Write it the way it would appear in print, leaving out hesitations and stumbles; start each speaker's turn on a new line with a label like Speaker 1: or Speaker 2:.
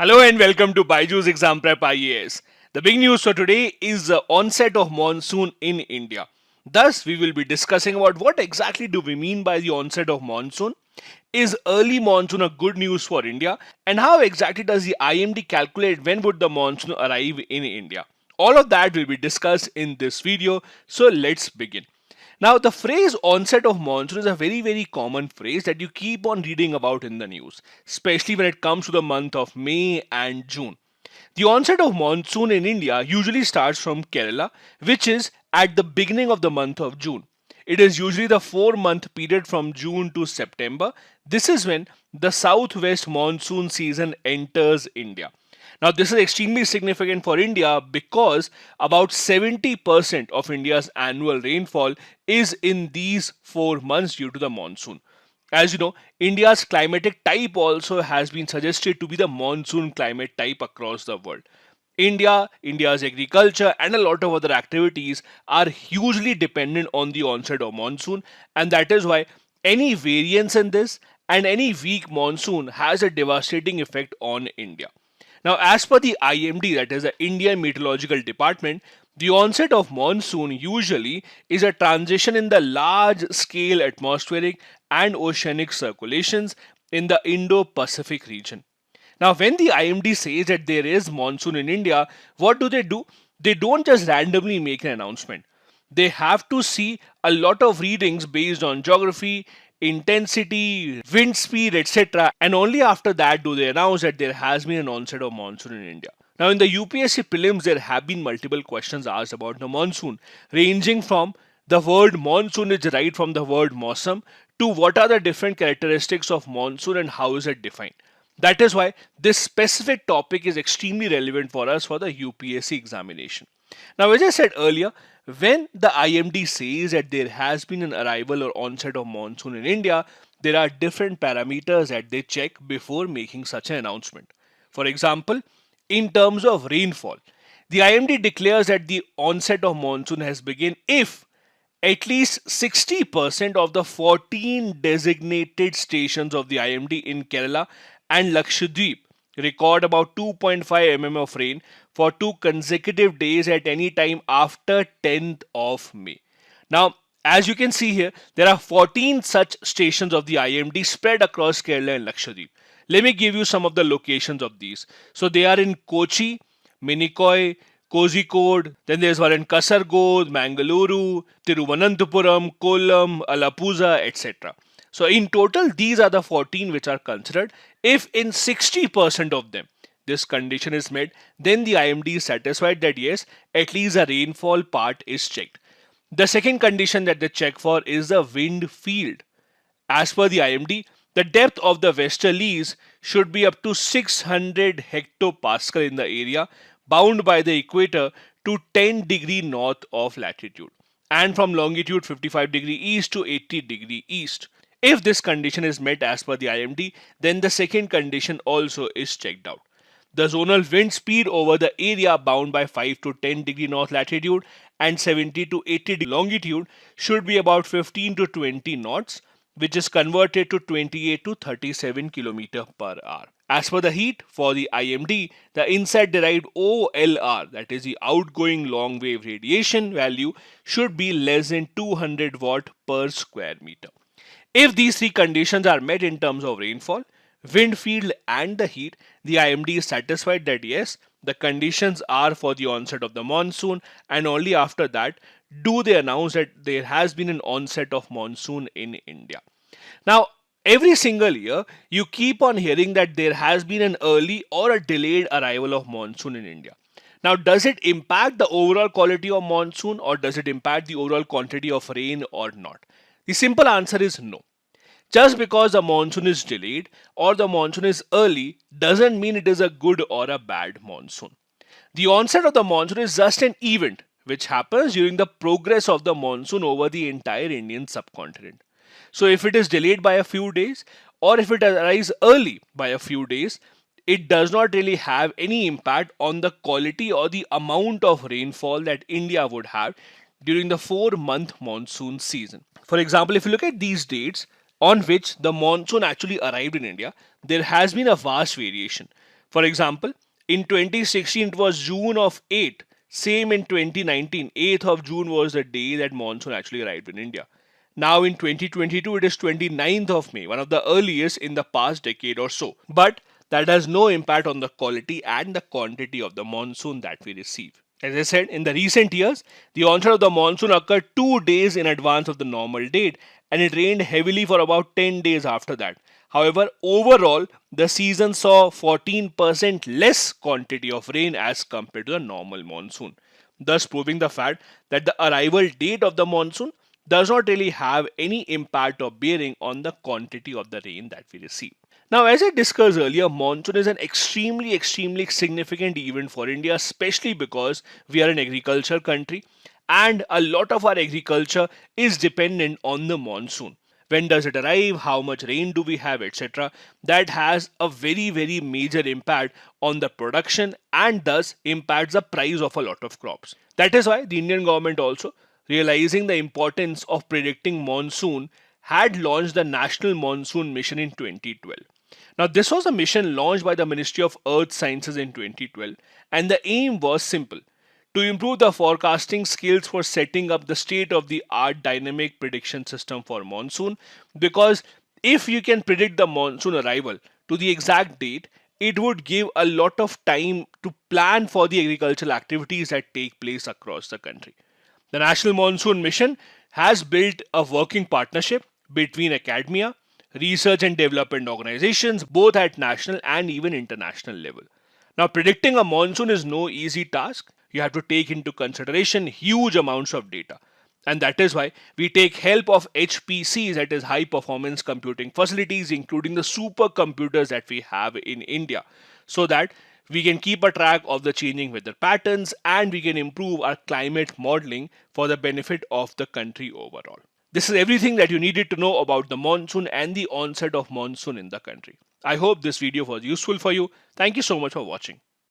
Speaker 1: Hello and welcome to BYJU'S Exam Prep IAS. The big news for today is the onset of monsoon in India. Thus, we will be discussing about what exactly do we mean by the onset of monsoon. Is early monsoon a good news for India? And how exactly does the IMD calculate when would the monsoon arrive in India? All of that will be discussed in this video. So let's begin. Now, the phrase onset of monsoon is a very common phrase that you keep on reading about in the news, especially when it comes to the month of May and June. The onset of monsoon in India usually starts from Kerala, which is at the beginning of the month of June. It is usually the 4 month period from June to September. This is when the southwest monsoon season enters India. Now, this is extremely significant for India because about 70% of India's annual rainfall is in these 4 months due to the monsoon. As you know, India's climatic type also has been suggested to be the monsoon climate type across the world. India's agriculture, and a lot of other activities are hugely dependent on the onset of monsoon, and that is why any variance in this and any weak monsoon has a devastating effect on India. Now, as per the IMD, that is the India Meteorological Department, the onset of monsoon usually is a transition in the large scale atmospheric and oceanic circulations in the Indo Pacific region. Now, when the IMD says that there is monsoon in India, what do? They don't just randomly make an announcement. They have to see a lot of readings based on geography, intensity, wind speed, etc. And only after that do they announce that there has been an onset of monsoon in India. Now, in the UPSC Prelims, there have been multiple questions asked about the monsoon, ranging from the word monsoon is derived from the word mausam to what are the different characteristics of monsoon and how is it defined. That is why this specific topic is extremely relevant for us for the UPSC examination. Now, as I said earlier, when the IMD says that there has been an arrival or onset of monsoon in India, there are different parameters that they check before making such an announcement. For example, in terms of rainfall, the IMD declares that the onset of monsoon has begun if at least 60% of the 14 designated stations of the IMD in Kerala and Lakshadweep record about 2.5 mm of rain for 2 consecutive days at any time after 10th of May. Now, as you can see here, there are 14 such stations of the IMD spread across Kerala and Lakshadweep. Let me give you some of the locations of these. So they are in Kochi, Minikoi, Kozhikode, then there's one in Kasargod, Mangaluru, Tiruvananthapuram, Kollam, Alappuzha, etc. So in total, these are the 14 which are considered. If in 60% of them this condition is met, then the IMD is satisfied that yes, at least the rainfall part is checked. The second condition that they check for is the wind field. As per the IMD, the depth of the westerlies should be up to 600 hectopascal in the area bound by the equator to 10 degree north of latitude and from longitude 55 degree east to 80 degree east. If this condition is met as per the IMD, then the second condition also is checked out. The zonal wind speed over the area bound by 5 to 10 degree north latitude and 70 to 80 degree longitude should be about 15 to 20 knots, which is converted to 28 to 37 km per hour. As per the heat, for the IMD, the inside derived OLR, that is the outgoing long wave radiation value, should be less than 200 watt per square meter. If these three conditions are met in terms of rainfall, wind field and the heat, the IMD is satisfied that yes, the conditions are for the onset of the monsoon, and only after that do they announce that there has been an onset of monsoon in India. Now, every single year, you keep on hearing that there has been an early or a delayed arrival of monsoon in India. Now, does it impact the overall quality of monsoon or does it impact the overall quantity of rain or not? The simple answer is no. Just because the monsoon is delayed or the monsoon is early doesn't mean it is a good or a bad monsoon. The onset of the monsoon is just an event which happens during the progress of the monsoon over the entire Indian subcontinent. So if it is delayed by a few days or if it arrives early by a few days, it does not really have any impact on the quality or the amount of rainfall that India would have during the 4 month monsoon season. For example, if you look at these dates on which the monsoon actually arrived in India, there has been a vast variation. For example, in 2016 it was June of 8. Same in 2019, 8th of June was the day that monsoon actually arrived in India. Now in 2022 it is 29th of May, one of the earliest in the past decade or so. But that has no impact on the quality and the quantity of the monsoon that we receive. As I said, in the recent years, the onset of the monsoon occurred 2 days in advance of the normal date, and it rained heavily for about 10 days after that. However, overall, the season saw 14% less quantity of rain as compared to the normal monsoon, thus proving the fact that the arrival date of the monsoon does not really have any impact or bearing on the quantity of the rain that we receive. Now, as I discussed earlier, monsoon is an extremely significant event for India, especially because we are an agriculture country and a lot of our agriculture is dependent on the monsoon. When does it arrive? How much rain do we have, etc.? That has a very major impact on the production and thus impacts the price of a lot of crops. That is why the Indian government also, realizing the importance of predicting monsoon, had launched the National Monsoon Mission in 2012. Now, this was a mission launched by the Ministry of Earth Sciences in 2012, and the aim was simple: to improve the forecasting skills for setting up the state of the art dynamic prediction system for monsoon. Because if you can predict the monsoon arrival to the exact date, it would give a lot of time to plan for the agricultural activities that take place across the country. The National Monsoon Mission has built a working partnership between academia, research and development organizations, both at national and even international level. Now, predicting a monsoon is no easy task. You have to take into consideration huge amounts of data. And that is why we take help of HPCs, that is high performance computing facilities, including the supercomputers that we have in India, so that we can keep a track of the changing weather patterns and we can improve our climate modeling for the benefit of the country overall. This is everything that you needed to know about the monsoon and the onset of monsoon in the country. I hope this video was useful for you. Thank you so much for watching.